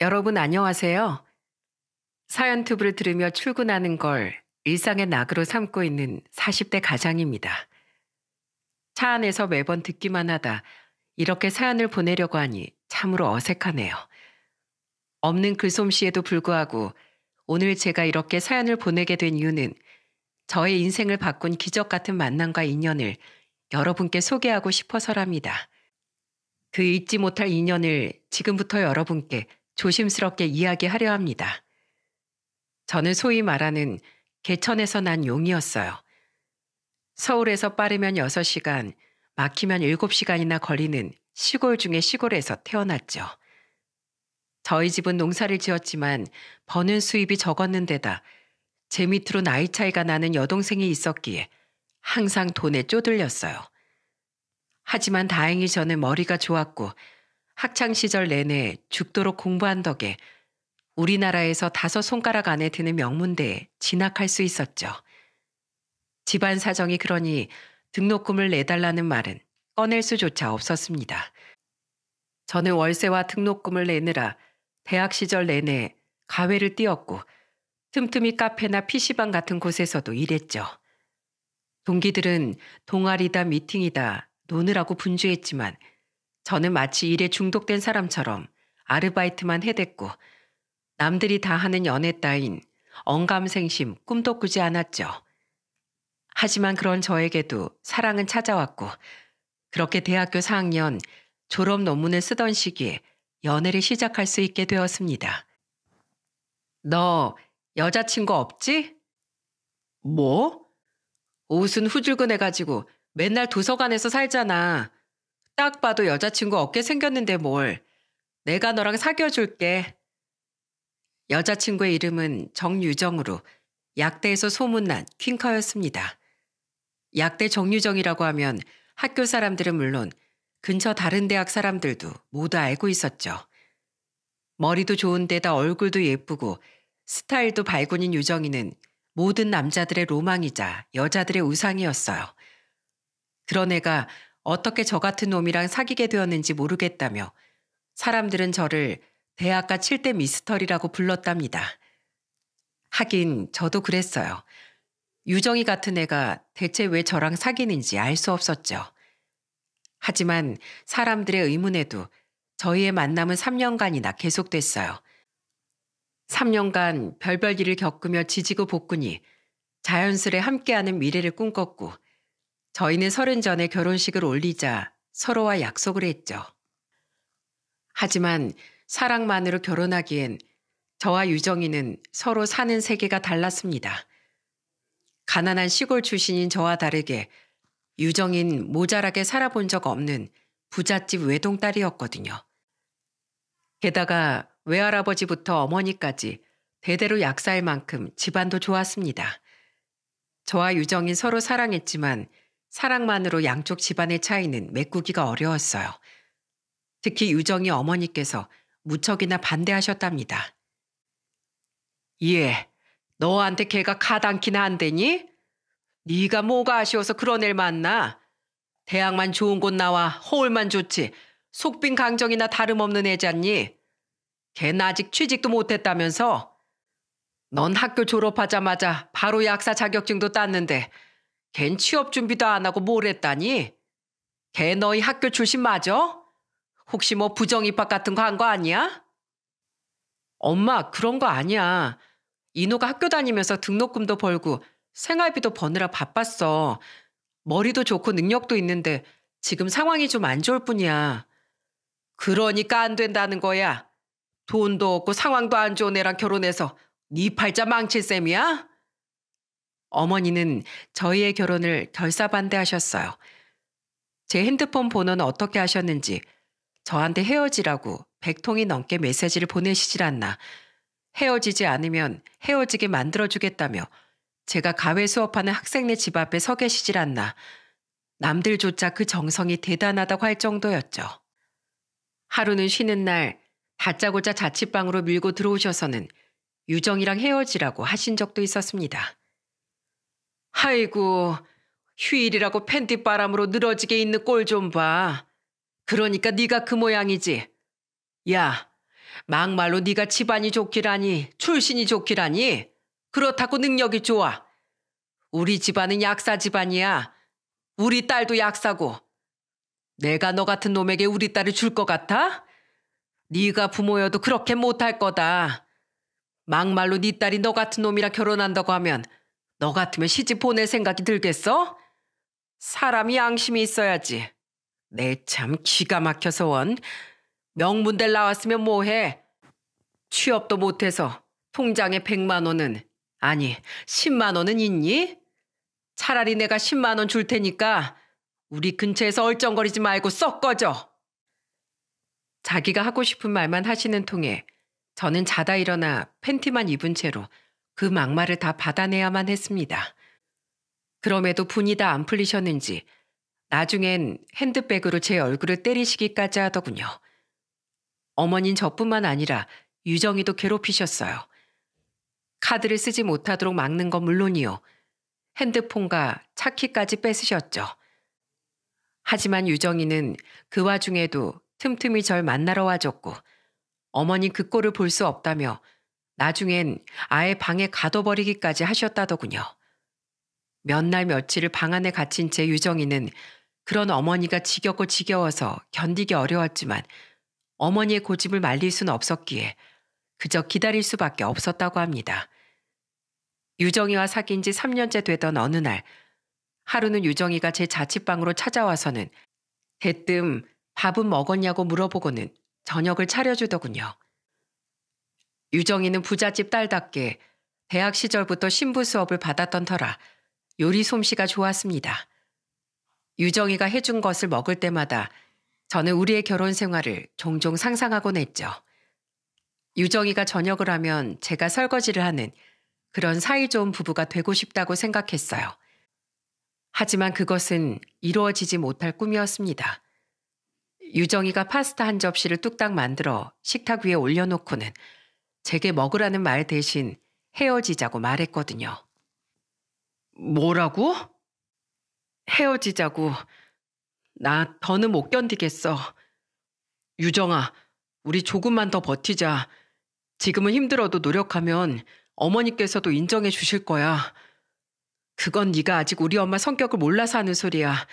여러분 안녕하세요. 사연투브를 들으며 출근하는 걸 일상의 낙으로 삼고 있는 40대 가장입니다. 차 안에서 매번 듣기만 하다 이렇게 사연을 보내려고 하니 참으로 어색하네요. 없는 글솜씨에도 불구하고 오늘 제가 이렇게 사연을 보내게 된 이유는 저의 인생을 바꾼 기적 같은 만남과 인연을 여러분께 소개하고 싶어서랍니다. 그 잊지 못할 인연을 지금부터 여러분께 조심스럽게 이야기하려 합니다. 저는 소위 말하는 개천에서 난 용이었어요. 서울에서 빠르면 6시간, 막히면 7시간이나 걸리는 시골 중의 시골에서 태어났죠. 저희 집은 농사를 지었지만 버는 수입이 적었는데다 제 밑으로 나이 차이가 나는 여동생이 있었기에 항상 돈에 쪼들렸어요. 하지만 다행히 저는 머리가 좋았고 학창시절 내내 죽도록 공부한 덕에 우리나라에서 5손가락 안에 드는 명문대에 진학할 수 있었죠. 집안 사정이 그러니 등록금을 내달라는 말은 꺼낼 수조차 없었습니다. 저는 월세와 등록금을 내느라 대학 시절 내내 가회를 띄었고 틈틈이 카페나 PC방 같은 곳에서도 일했죠. 동기들은 동아리다 미팅이다 노느라고 분주했지만 저는 마치 일에 중독된 사람처럼 아르바이트만 해댔고 남들이 다 하는 연애 따윈 언감생심 꿈도 꾸지 않았죠. 하지만 그런 저에게도 사랑은 찾아왔고 그렇게 대학교 4학년 졸업 논문을 쓰던 시기에 연애를 시작할 수 있게 되었습니다. 너 여자친구 없지? 뭐? 옷은 후줄근해가지고 맨날 도서관에서 살잖아. 딱 봐도 여자친구 없게 생겼는데 뭘. 내가 너랑 사귀어줄게. 여자친구의 이름은 정유정으로 약대에서 소문난 퀸커였습니다. 약대 정유정이라고 하면 학교 사람들은 물론 근처 다른 대학 사람들도 모두 알고 있었죠. 머리도 좋은데다 얼굴도 예쁘고 스타일도 발군인 유정이는 모든 남자들의 로망이자 여자들의 우상이었어요. 그런 애가 어떻게 저 같은 놈이랑 사귀게 되었는지 모르겠다며 사람들은 저를 대학가 7대 미스터리라고 불렀답니다. 하긴 저도 그랬어요. 유정이 같은 애가 대체 왜 저랑 사귀는지 알 수 없었죠. 하지만 사람들의 의문에도 저희의 만남은 3년간이나 계속됐어요. 3년간 별별 일을 겪으며 지지고 볶으니 자연스레 함께하는 미래를 꿈꿨고 저희는 30 전에 결혼식을 올리자 서로와 약속을 했죠. 하지만 사랑만으로 결혼하기엔 저와 유정이는 서로 사는 세계가 달랐습니다. 가난한 시골 출신인 저와 다르게 유정인 모자라게 살아본 적 없는 부잣집 외동딸이었거든요. 게다가 외할아버지부터 어머니까지 대대로 약사일 만큼 집안도 좋았습니다. 저와 유정인 서로 사랑했지만 사랑만으로 양쪽 집안의 차이는 메꾸기가 어려웠어요. 특히 유정이 어머니께서 무척이나 반대하셨답니다. 예, 너한테 걔가 가당키나 안 되니? 네가 뭐가 아쉬워서 그런 애를 만나? 대학만 좋은 곳 나와 허울만 좋지 속빈 강정이나 다름없는 애잖니? 걔는 아직 취직도 못했다면서? 넌 학교 졸업하자마자 바로 약사 자격증도 땄는데 걘 취업 준비도 안 하고 뭘 했다니? 걔 너희 학교 출신 맞아? 혹시 뭐 부정입학 같은 거 한 거 아니야? 엄마 그런 거 아니야. 인호가 학교 다니면서 등록금도 벌고 생활비도 버느라 바빴어. 머리도 좋고 능력도 있는데 지금 상황이 좀 안 좋을 뿐이야. 그러니까 안 된다는 거야. 돈도 없고 상황도 안 좋은 애랑 결혼해서 네 팔자 망칠 셈이야? 어머니는 저희의 결혼을 결사반대하셨어요. 제 핸드폰 번호는 어떻게 하셨는지 저한테 헤어지라고 100통이 넘게 메시지를 보내시질 않나. 헤어지지 않으면 헤어지게 만들어주겠다며 제가 가외 수업하는 학생네 집 앞에 서 계시질 않나. 남들조차 그 정성이 대단하다고 할 정도였죠. 하루는 쉬는 날 다짜고짜 자취방으로 밀고 들어오셔서는 유정이랑 헤어지라고 하신 적도 있었습니다. 아이고, 휴일이라고 팬티바람으로 늘어지게 있는 꼴 좀 봐. 그러니까 네가 그 모양이지. 야, 막말로 네가 집안이 좋기라니, 출신이 좋기라니. 그렇다고 능력이 좋아. 우리 집안은 약사 집안이야. 우리 딸도 약사고. 내가 너 같은 놈에게 우리 딸을 줄 것 같아? 네가 부모여도 그렇게 못할 거다. 막말로 네 딸이 너 같은 놈이랑 결혼한다고 하면 너 같으면 시집 보낼 생각이 들겠어? 사람이 양심이 있어야지. 내 참 기가 막혀서 원. 명문대 나왔으면 뭐해? 취업도 못해서 통장에 100만 원은, 아니 10만 원은 있니? 차라리 내가 10만 원 줄 테니까 우리 근처에서 얼쩡거리지 말고 썩 꺼져. 자기가 하고 싶은 말만 하시는 통에 저는 자다 일어나 팬티만 입은 채로 그 막말을 다 받아내야만 했습니다. 그럼에도 분이 다 안 풀리셨는지 나중엔 핸드백으로 제 얼굴을 때리시기까지 하더군요. 어머닌 저뿐만 아니라 유정이도 괴롭히셨어요. 카드를 쓰지 못하도록 막는 건 물론이요. 핸드폰과 차키까지 뺏으셨죠. 하지만 유정이는 그 와중에도 틈틈이 절 만나러 와줬고 어머니 그 꼴을 볼 수 없다며 나중엔 아예 방에 가둬버리기까지 하셨다더군요. 몇 날 며칠을 방 안에 갇힌 채 유정이는 그런 어머니가 지겹고 지겨워서 견디기 어려웠지만 어머니의 고집을 말릴 수는 없었기에 그저 기다릴 수밖에 없었다고 합니다. 유정이와 사귄 지 3년째 되던 어느 날 하루는 유정이가 제 자취방으로 찾아와서는 대뜸 밥은 먹었냐고 물어보고는 저녁을 차려주더군요. 유정이는 부잣집 딸답게 대학 시절부터 신부 수업을 받았던 터라 요리 솜씨가 좋았습니다. 유정이가 해준 것을 먹을 때마다 저는 우리의 결혼 생활을 종종 상상하곤 했죠. 유정이가 저녁을 하면 제가 설거지를 하는 그런 사이좋은 부부가 되고 싶다고 생각했어요. 하지만 그것은 이루어지지 못할 꿈이었습니다. 유정이가 파스타 한 접시를 뚝딱 만들어 식탁 위에 올려놓고는 제게 먹으라는 말 대신 헤어지자고 말했거든요. 뭐라고? 헤어지자고. 나 더는 못 견디겠어. 유정아, 우리 조금만 더 버티자. 지금은 힘들어도 노력하면 어머니께서도 인정해 주실 거야. 그건 네가 아직 우리 엄마 성격을 몰라서 하는 소리야.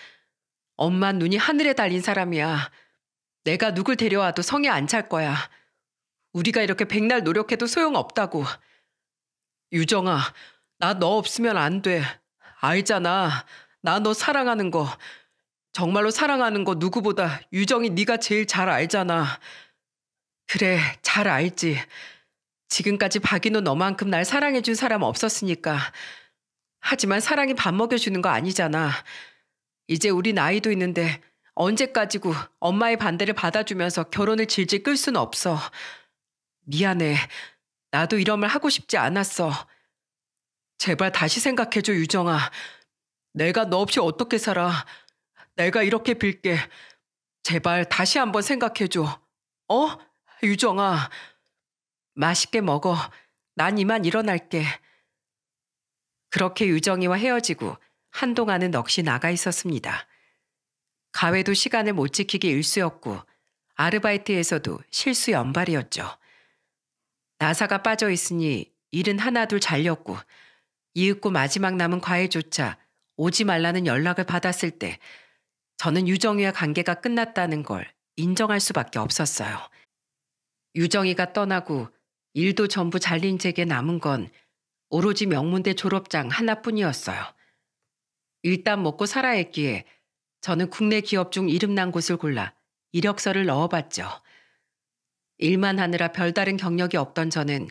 엄만 눈이 하늘에 달린 사람이야. 내가 누굴 데려와도 성에 안 찰 거야. 우리가 이렇게 백날 노력해도 소용없다고. 유정아, 나 너 없으면 안 돼. 알잖아. 나 너 사랑하는 거. 정말로 사랑하는 거 누구보다 유정이 네가 제일 잘 알잖아. 그래, 잘 알지. 지금까지 박인호 너만큼 날 사랑해준 사람 없었으니까. 하지만 사랑이 밥 먹여주는 거 아니잖아. 이제 우리 나이도 있는데 언제까지고 엄마의 반대를 받아주면서 결혼을 질질 끌 수는 없어. 미안해. 나도 이런 말 하고 싶지 않았어. 제발 다시 생각해줘, 유정아. 내가 너 없이 어떻게 살아. 내가 이렇게 빌게. 제발 다시 한번 생각해줘. 어? 유정아. 맛있게 먹어. 난 이만 일어날게. 그렇게 유정이와 헤어지고 한동안은 넋이 나가 있었습니다. 가회도 시간을 못 지키기 일쑤였고 아르바이트에서도 실수 연발이었죠. 나사가 빠져 있으니 일은 하나둘 잘렸고 이윽고 마지막 남은 과외조차 오지 말라는 연락을 받았을 때 저는 유정이와 관계가 끝났다는 걸 인정할 수밖에 없었어요. 유정이가 떠나고 일도 전부 잘린 제게 남은 건 오로지 명문대 졸업장 하나뿐이었어요. 일단 먹고 살아야 했기에 저는 국내 기업 중 이름난 곳을 골라 이력서를 넣어봤죠. 일만 하느라 별다른 경력이 없던 저는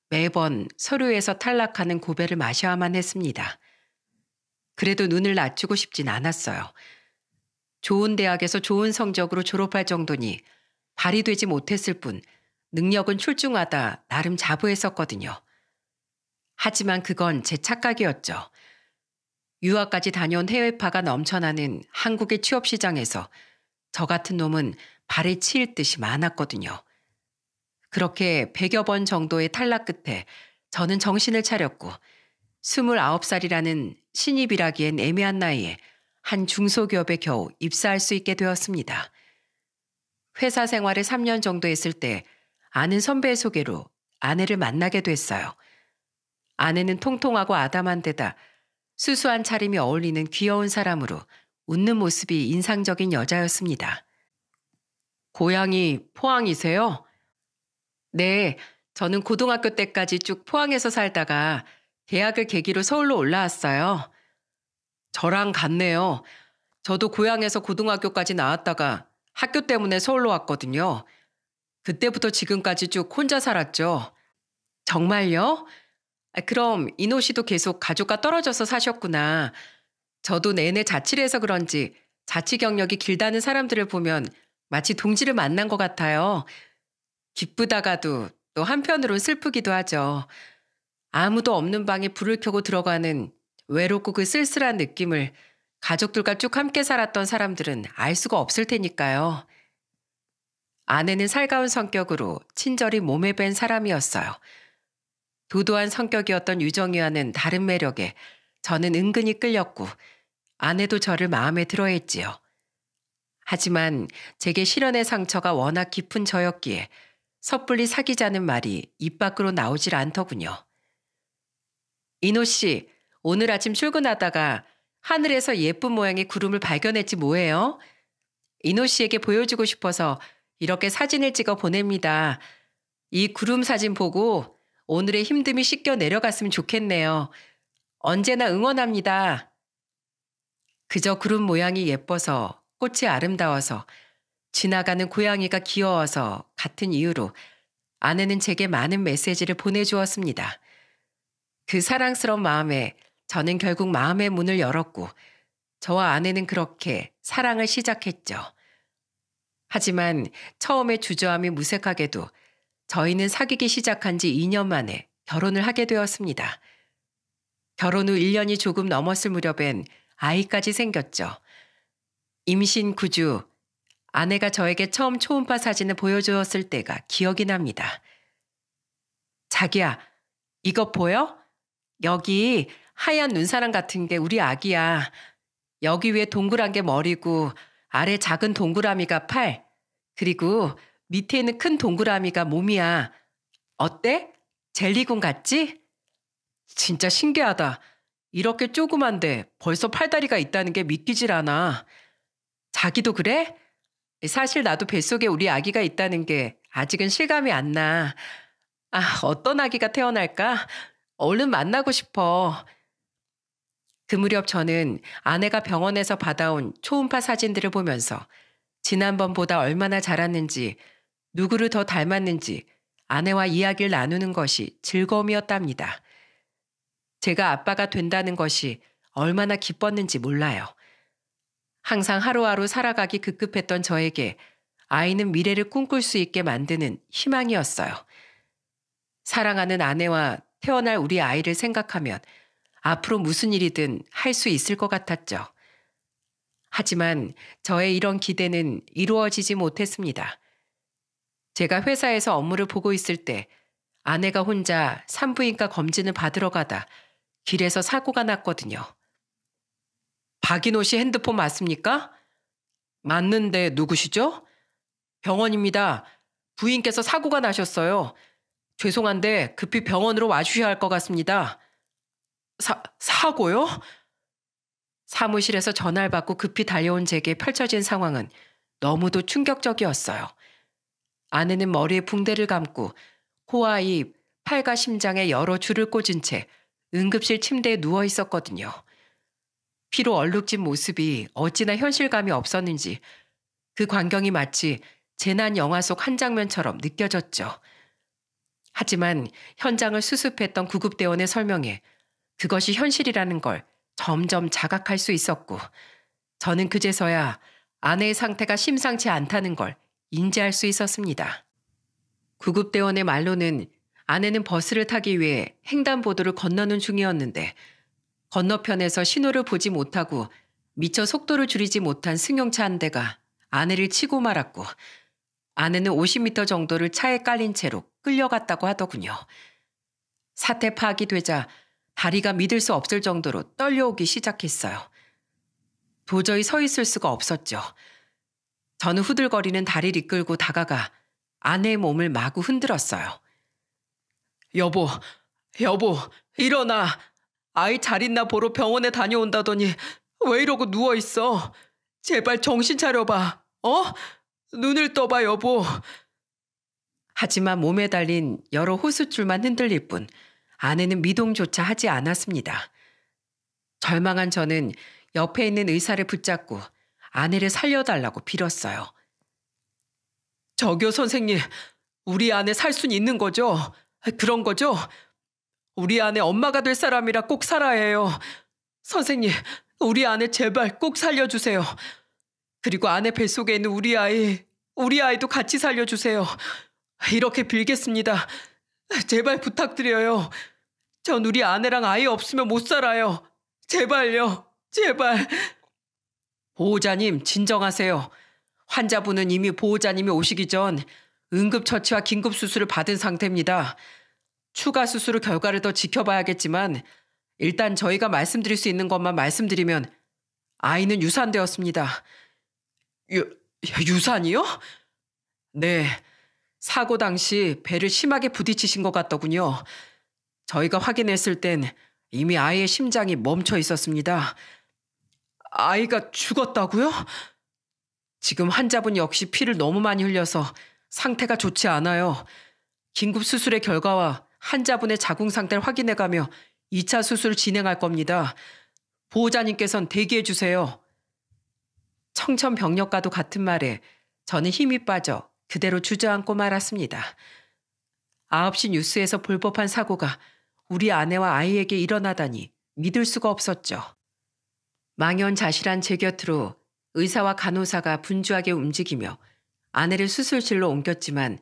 매번 서류에서 탈락하는 고배를 마셔야만 했습니다. 그래도 눈을 낮추고 싶진 않았어요. 좋은 대학에서 좋은 성적으로 졸업할 정도니 발휘되지 못했을 뿐 능력은 출중하다 나름 자부했었거든요. 하지만 그건 제 착각이었죠. 유학까지 다녀온 해외파가 넘쳐나는 한국의 취업시장에서 저 같은 놈은 발에 치일 듯이 많았거든요. 그렇게 100여 번 정도의 탈락 끝에 저는 정신을 차렸고 29살이라는 신입이라기엔 애매한 나이에 한 중소기업에 겨우 입사할 수 있게 되었습니다. 회사 생활을 3년 정도 했을 때 아는 선배의 소개로 아내를 만나게 됐어요. 아내는 통통하고 아담한 데다 수수한 차림이 어울리는 귀여운 사람으로 웃는 모습이 인상적인 여자였습니다. 고향이 포항이세요? 네, 저는 고등학교 때까지 쭉 포항에서 살다가 대학을 계기로 서울로 올라왔어요. 저랑 같네요. 저도 고향에서 고등학교까지 나왔다가 학교 때문에 서울로 왔거든요. 그때부터 지금까지 쭉 혼자 살았죠. 정말요? 그럼 이노 씨도 계속 가족과 떨어져서 사셨구나. 저도 내내 자취를 해서 그런지 자취 경력이 길다는 사람들을 보면 마치 동지를 만난 것 같아요. 기쁘다가도 또 한편으론 슬프기도 하죠. 아무도 없는 방에 불을 켜고 들어가는 외롭고 그 쓸쓸한 느낌을 가족들과 쭉 함께 살았던 사람들은 알 수가 없을 테니까요. 아내는 살가운 성격으로 친절히 몸에 밴 사람이었어요. 도도한 성격이었던 유정이와는 다른 매력에 저는 은근히 끌렸고 아내도 저를 마음에 들어했지요. 하지만 제게 실연의 상처가 워낙 깊은 저였기에 섣불리 사귀자는 말이 입 밖으로 나오질 않더군요. 이노 씨, 오늘 아침 출근하다가 하늘에서 예쁜 모양의 구름을 발견했지 뭐예요? 이노 씨에게 보여주고 싶어서 이렇게 사진을 찍어 보냅니다. 이 구름 사진 보고 오늘의 힘듦이 씻겨 내려갔으면 좋겠네요. 언제나 응원합니다. 그저 구름 모양이 예뻐서 꽃이 아름다워서 지나가는 고양이가 귀여워서 같은 이유로 아내는 제게 많은 메시지를 보내주었습니다. 그 사랑스러운 마음에 저는 결국 마음의 문을 열었고 저와 아내는 그렇게 사랑을 시작했죠. 하지만 처음에 주저함이 무색하게도 저희는 사귀기 시작한 지 2년 만에 결혼을 하게 되었습니다. 결혼 후 1년이 조금 넘었을 무렵엔 아이까지 생겼죠. 임신 9주, 아내가 저에게 처음 초음파 사진을 보여주었을 때가 기억이 납니다. 자기야, 이거 보여? 여기 하얀 눈사람 같은 게 우리 아기야. 여기 위에 동그란 게 머리고 아래 작은 동그라미가 팔, 그리고 밑에 있는 큰 동그라미가 몸이야. 어때? 젤리군 같지? 진짜 신기하다. 이렇게 조그만데 벌써 팔다리가 있다는 게 믿기질 않아. 자기도 그래? 사실 나도 뱃속에 우리 아기가 있다는 게 아직은 실감이 안 나. 아, 어떤 아기가 태어날까? 얼른 만나고 싶어. 그 무렵 저는 아내가 병원에서 받아온 초음파 사진들을 보면서 지난번보다 얼마나 자랐는지, 누구를 더 닮았는지 아내와 이야기를 나누는 것이 즐거움이었답니다. 제가 아빠가 된다는 것이 얼마나 기뻤는지 몰라요. 항상 하루하루 살아가기 급급했던 저에게 아이는 미래를 꿈꿀 수 있게 만드는 희망이었어요. 사랑하는 아내와 태어날 우리 아이를 생각하면 앞으로 무슨 일이든 할 수 있을 것 같았죠. 하지만 저의 이런 기대는 이루어지지 못했습니다. 제가 회사에서 업무를 보고 있을 때 아내가 혼자 산부인과 검진을 받으러 가다 길에서 사고가 났거든요. 박인호 씨 핸드폰 맞습니까? 맞는데 누구시죠? 병원입니다. 부인께서 사고가 나셨어요. 죄송한데 급히 병원으로 와주셔야 할 것 같습니다. 사고요? 사무실에서 전화를 받고 급히 달려온 제게 펼쳐진 상황은 너무도 충격적이었어요. 아내는 머리에 붕대를 감고 코와 입, 팔과 심장에 여러 줄을 꽂은 채 응급실 침대에 누워 있었거든요. 피로 얼룩진 모습이 어찌나 현실감이 없었는지 그 광경이 마치 재난 영화 속 한 장면처럼 느껴졌죠. 하지만 현장을 수습했던 구급대원의 설명에 그것이 현실이라는 걸 점점 자각할 수 있었고 저는 그제서야 아내의 상태가 심상치 않다는 걸 인지할 수 있었습니다. 구급대원의 말로는 아내는 버스를 타기 위해 횡단보도를 건너는 중이었는데 건너편에서 신호를 보지 못하고 미처 속도를 줄이지 못한 승용차 한 대가 아내를 치고 말았고 아내는 50m 정도를 차에 깔린 채로 끌려갔다고 하더군요. 사태 파악이 되자 다리가 믿을 수 없을 정도로 떨려오기 시작했어요. 도저히 서 있을 수가 없었죠. 저는 후들거리는 다리를 이끌고 다가가 아내의 몸을 마구 흔들었어요. 여보, 여보, 일어나. 아이 잘 있나 보러 병원에 다녀온다더니 왜 이러고 누워있어? 제발 정신 차려봐. 눈을 떠봐, 여보. 하지만 몸에 달린 여러 호수줄만 흔들릴 뿐 아내는 미동조차 하지 않았습니다. 절망한 저는 옆에 있는 의사를 붙잡고 아내를 살려달라고 빌었어요. 저기요, 선생님. 우리 아내 살 순 있는 거죠? 그런 거죠? 우리 아내 엄마가 될 사람이라 꼭 살아야 해요. 선생님, 우리 아내 제발 꼭 살려주세요. 그리고 아내 뱃속에 있는 우리 아이도 같이 살려주세요. 이렇게 빌겠습니다. 제발 부탁드려요. 전 우리 아내랑 아이 없으면 못 살아요. 제발요. 제발. 보호자님, 진정하세요. 환자분은 이미 보호자님이 오시기 전 응급처치와 긴급수술을 받은 상태입니다. 추가 수술 결과를 더 지켜봐야겠지만 일단 저희가 말씀드릴 수 있는 것만 말씀드리면 아이는 유산되었습니다. 유산이요? 네. 사고 당시 배를 심하게 부딪히신 것 같더군요. 저희가 확인했을 땐 이미 아이의 심장이 멈춰 있었습니다. 아이가 죽었다고요? 지금 환자분 역시 피를 너무 많이 흘려서 상태가 좋지 않아요. 긴급 수술의 결과와 환자분의 자궁 상태를 확인해가며 2차 수술을 진행할 겁니다. 보호자님께선 대기해 주세요. 청천벽력과도 같은 말에 저는 힘이 빠져 그대로 주저앉고 말았습니다. 9시 뉴스에서 볼 법한 사고가 우리 아내와 아이에게 일어나다니 믿을 수가 없었죠. 망연자실한 제 곁으로 의사와 간호사가 분주하게 움직이며 아내를 수술실로 옮겼지만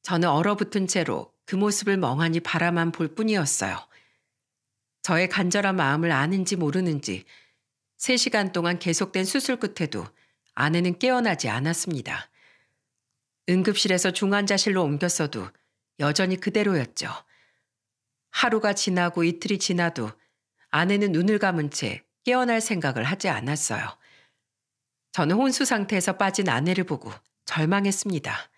저는 얼어붙은 채로 그 모습을 멍하니 바라만 볼 뿐이었어요. 저의 간절한 마음을 아는지 모르는지 3시간 동안 계속된 수술 끝에도 아내는 깨어나지 않았습니다. 응급실에서 중환자실로 옮겼어도 여전히 그대로였죠. 하루가 지나고 이틀이 지나도 아내는 눈을 감은 채 깨어날 생각을 하지 않았어요. 저는 혼수 상태에서 빠진 아내를 보고 절망했습니다.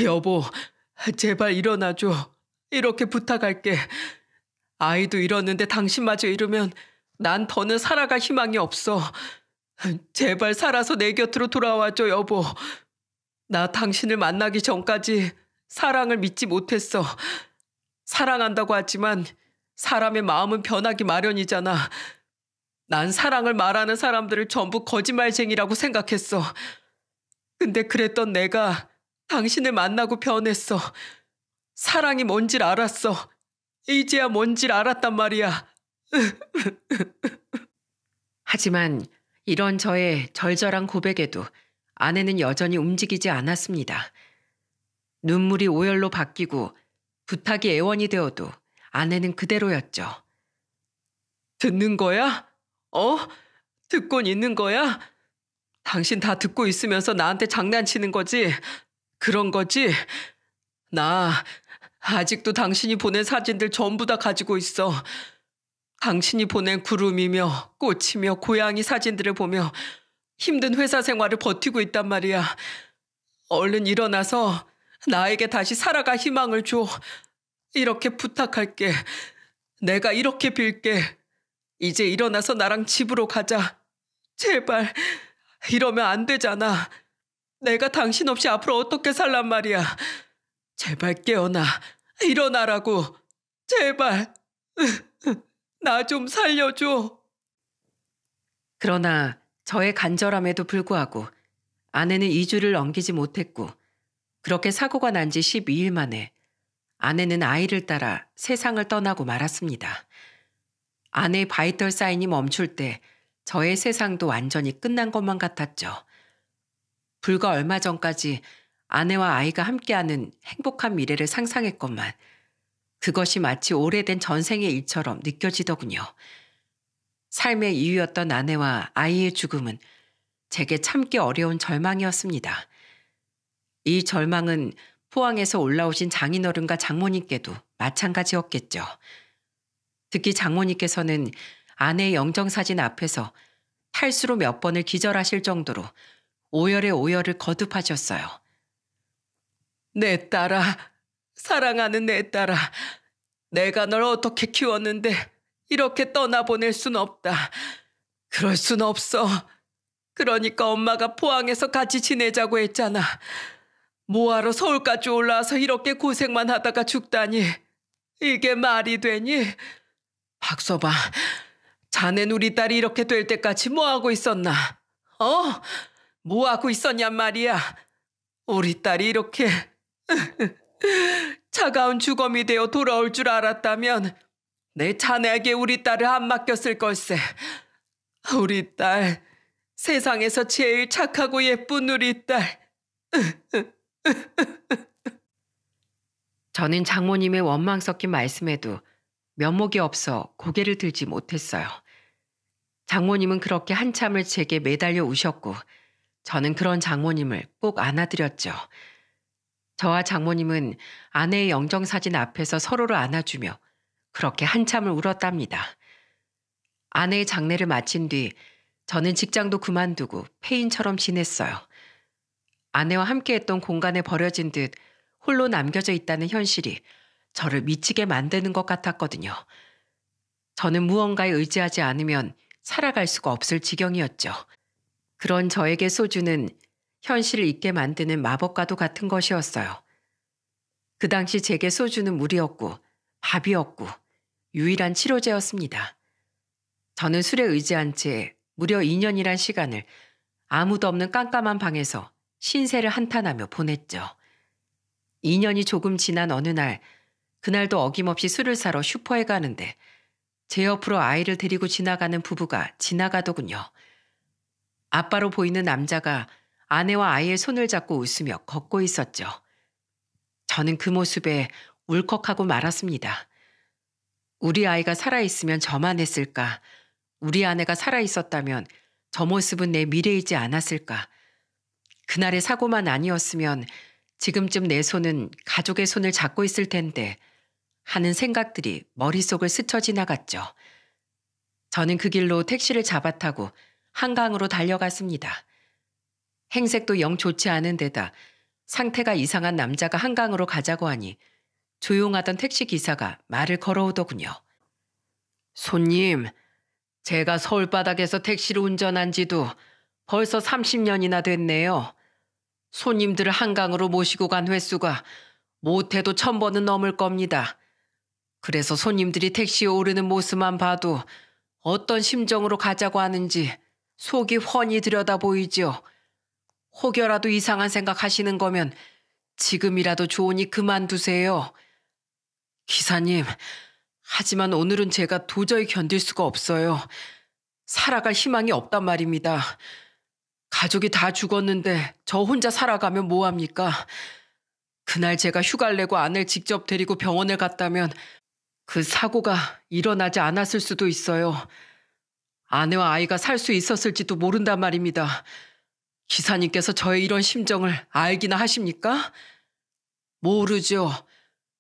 여보, 제발 일어나줘. 이렇게 부탁할게. 아이도 잃었는데 당신마저 잃으면 난 더는 살아갈 희망이 없어. 제발 살아서 내 곁으로 돌아와줘, 여보. 나 당신을 만나기 전까지 사랑을 믿지 못했어. 사랑한다고 하지만 사람의 마음은 변하기 마련이잖아. 난 사랑을 말하는 사람들을 전부 거짓말쟁이라고 생각했어. 근데 그랬던 내가 당신을 만나고 변했어. 사랑이 뭔지 알았어. 이제야 뭔지 알았단 말이야. 하지만 이런 저의 절절한 고백에도 아내는 여전히 움직이지 않았습니다. 눈물이 오열로 바뀌고 부탁이 애원이 되어도 아내는 그대로였죠. 듣는 거야? 듣곤 있는 거야? 당신 다 듣고 있으면서 나한테 장난치는 거지? 그런 거지? 나 아직도 당신이 보낸 사진들 전부 다 가지고 있어. 당신이 보낸 구름이며 꽃이며 고양이 사진들을 보며 힘든 회사 생활을 버티고 있단 말이야. 얼른 일어나서 나에게 다시 살아갈 희망을 줘. 이렇게 부탁할게. 내가 이렇게 빌게. 이제 일어나서 나랑 집으로 가자. 제발. 이러면 안 되잖아. 내가 당신 없이 앞으로 어떻게 살란 말이야. 제발 깨어나. 일어나라고. 제발. 나 좀 살려줘. 그러나 저의 간절함에도 불구하고 아내는 2주를 넘기지 못했고 그렇게 사고가 난 지 12일 만에 아내는 아이를 따라 세상을 떠나고 말았습니다. 아내의 바이털 사인이 멈출 때 저의 세상도 완전히 끝난 것만 같았죠. 불과 얼마 전까지 아내와 아이가 함께하는 행복한 미래를 상상했건만 그것이 마치 오래된 전생의 일처럼 느껴지더군요. 삶의 이유였던 아내와 아이의 죽음은 제게 참기 어려운 절망이었습니다. 이 절망은 포항에서 올라오신 장인어른과 장모님께도 마찬가지였겠죠. 특히 장모님께서는 아내의 영정사진 앞에서 탈수로 몇 번을 기절하실 정도로 오열의 오열을 거듭하셨어요. 내 딸아, 사랑하는 내 딸아, 내가 널 어떻게 키웠는데 이렇게 떠나보낼 순 없다. 그럴 순 없어. 그러니까 엄마가 포항에서 같이 지내자고 했잖아. 뭐하러 서울까지 올라와서 이렇게 고생만 하다가 죽다니. 이게 말이 되니? 박서방, 자넨 우리 딸이 이렇게 될 때까지 뭐하고 있었나? 뭐하고 있었냔 말이야. 우리 딸이 이렇게 차가운 주검이 되어 돌아올 줄 알았다면 내 자네에게 우리 딸을 안 맡겼을 걸세. 우리 딸, 세상에서 제일 착하고 예쁜 우리 딸. 저는 장모님의 원망 섞인 말씀에도 면목이 없어 고개를 들지 못했어요. 장모님은 그렇게 한참을 제게 매달려 우셨고 저는 그런 장모님을 꼭 안아드렸죠. 저와 장모님은 아내의 영정사진 앞에서 서로를 안아주며 그렇게 한참을 울었답니다. 아내의 장례를 마친 뒤 저는 직장도 그만두고 폐인처럼 지냈어요. 아내와 함께했던 공간에 버려진 듯 홀로 남겨져 있다는 현실이 저를 미치게 만드는 것 같았거든요. 저는 무언가에 의지하지 않으면 살아갈 수가 없을 지경이었죠. 그런 저에게 소주는 현실을 잊게 만드는 마법과도 같은 것이었어요. 그 당시 제게 소주는 물이었고 밥이었고 유일한 치료제였습니다. 저는 술에 의지한 채 무려 2년이란 시간을 아무도 없는 깜깜한 방에서 신세를 한탄하며 보냈죠. 2년이 조금 지난 어느 날, 그날도 어김없이 술을 사러 슈퍼에 가는데 제 옆으로 아이를 데리고 지나가는 부부가 지나가더군요. 아빠로 보이는 남자가 아내와 아이의 손을 잡고 웃으며 걷고 있었죠. 저는 그 모습에 울컥하고 말았습니다. 우리 아이가 살아있으면 저만 했을까? 우리 아내가 살아있었다면 저 모습은 내 미래이지 않았을까? 그날의 사고만 아니었으면 지금쯤 내 손은 가족의 손을 잡고 있을 텐데 하는 생각들이 머릿속을 스쳐 지나갔죠. 저는 그 길로 택시를 잡아타고 한강으로 달려갔습니다. 행색도 영 좋지 않은 데다 상태가 이상한 남자가 한강으로 가자고 하니 조용하던 택시 기사가 말을 걸어오더군요. 손님, 제가 서울바닥에서 택시를 운전한 지도 벌써 30년이나 됐네요. 손님들을 한강으로 모시고 간 횟수가 못해도 1000번은 넘을 겁니다. 그래서 손님들이 택시에 오르는 모습만 봐도 어떤 심정으로 가자고 하는지 속이 훤히 들여다 보이죠. 혹여라도 이상한 생각 하시는 거면 지금이라도 좋으니 그만두세요. 기사님, 하지만 오늘은 제가 도저히 견딜 수가 없어요. 살아갈 희망이 없단 말입니다. 가족이 다 죽었는데 저 혼자 살아가면 뭐합니까? 그날 제가 휴가를 내고 아내를 직접 데리고 병원을 갔다면 그 사고가 일어나지 않았을 수도 있어요. 아내와 아이가 살 수 있었을지도 모른단 말입니다. 기사님께서 저의 이런 심정을 알기나 하십니까? 모르죠.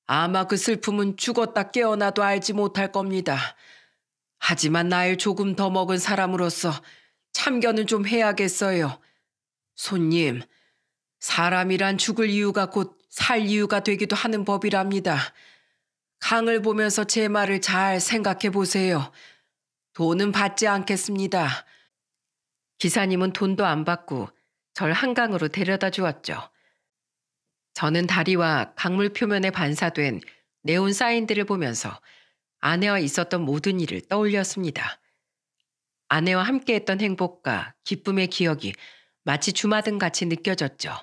아마 그 슬픔은 죽었다 깨어나도 알지 못할 겁니다. 하지만 나이를 조금 더 먹은 사람으로서 참견은 좀 해야겠어요. 손님, 사람이란 죽을 이유가 곧 살 이유가 되기도 하는 법이랍니다. 강을 보면서 제 말을 잘 생각해 보세요. 돈은 받지 않겠습니다. 기사님은 돈도 안 받고 절 한강으로 데려다 주었죠. 저는 다리와 강물 표면에 반사된 네온 사인들을 보면서 아내와 있었던 모든 일을 떠올렸습니다. 아내와 함께했던 행복과 기쁨의 기억이 마치 주마등같이 느껴졌죠.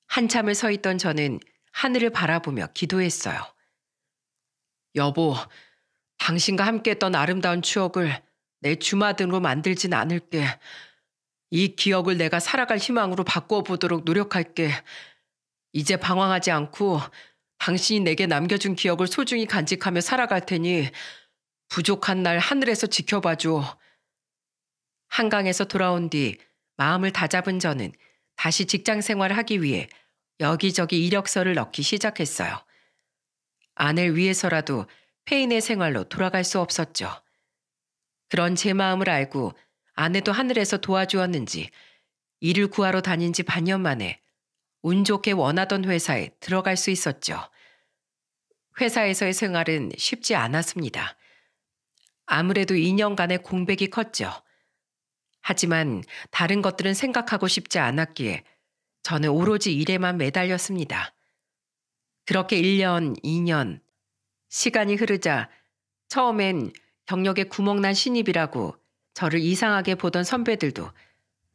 한참을 서 있던 저는 하늘을 바라보며 기도했어요. 여보, 당신과 함께했던 아름다운 추억을 내 주마등으로 만들진 않을게. 이 기억을 내가 살아갈 희망으로 바꿔보도록 노력할게. 이제 방황하지 않고 당신이 내게 남겨준 기억을 소중히 간직하며 살아갈 테니 부족한 날 하늘에서 지켜봐줘. 한강에서 돌아온 뒤 마음을 다잡은 저는 다시 직장 생활을 하기 위해 여기저기 이력서를 넣기 시작했어요. 아내를 위해서라도 폐인의 생활로 돌아갈 수 없었죠. 그런 제 마음을 알고 아내도 하늘에서 도와주었는지 일을 구하러 다닌 지 반년 만에 운 좋게 원하던 회사에 들어갈 수 있었죠. 회사에서의 생활은 쉽지 않았습니다. 아무래도 2년간의 공백이 컸죠. 하지만 다른 것들은 생각하고 싶지 않았기에 저는 오로지 일에만 매달렸습니다. 그렇게 1년, 2년, 시간이 흐르자 처음엔 경력에 구멍난 신입이라고 저를 이상하게 보던 선배들도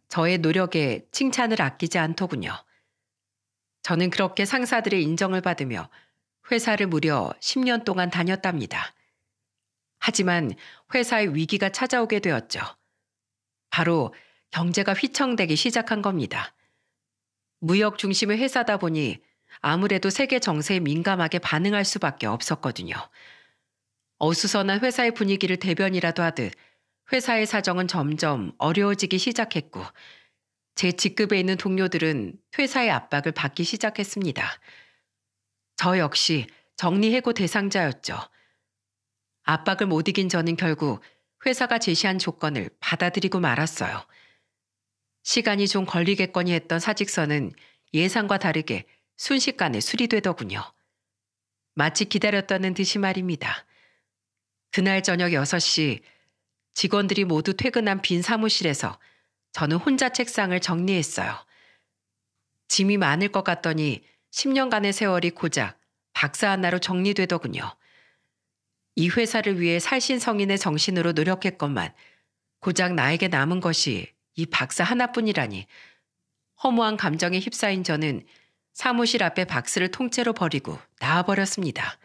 저의 노력에 칭찬을 아끼지 않더군요. 저는 그렇게 상사들의 인정을 받으며 회사를 무려 10년 동안 다녔답니다. 하지만 회사에 위기가 찾아오게 되었죠. 바로 경제가 휘청대기 시작한 겁니다. 무역 중심의 회사다 보니 아무래도 세계 정세에 민감하게 반응할 수밖에 없었거든요. 어수선한 회사의 분위기를 대변이라도 하듯 회사의 사정은 점점 어려워지기 시작했고 제 직급에 있는 동료들은 퇴사의 압박을 받기 시작했습니다. 저 역시 정리해고 대상자였죠. 압박을 못 이긴 저는 결국 회사가 제시한 조건을 받아들이고 말았어요. 시간이 좀 걸리겠거니 했던 사직서는 예상과 다르게 순식간에 수리되더군요. 마치 기다렸다는 듯이 말입니다. 그날 저녁 6시 직원들이 모두 퇴근한 빈 사무실에서 저는 혼자 책상을 정리했어요. 짐이 많을 것 같더니 10년간의 세월이 고작 박사 하나로 정리되더군요. 이 회사를 위해 살신성인의 정신으로 노력했건만 고작 나에게 남은 것이 이 박사 하나뿐이라니 허무한 감정에 휩싸인 저는 사무실 앞에 박스를 통째로 버리고 나와버렸습니다.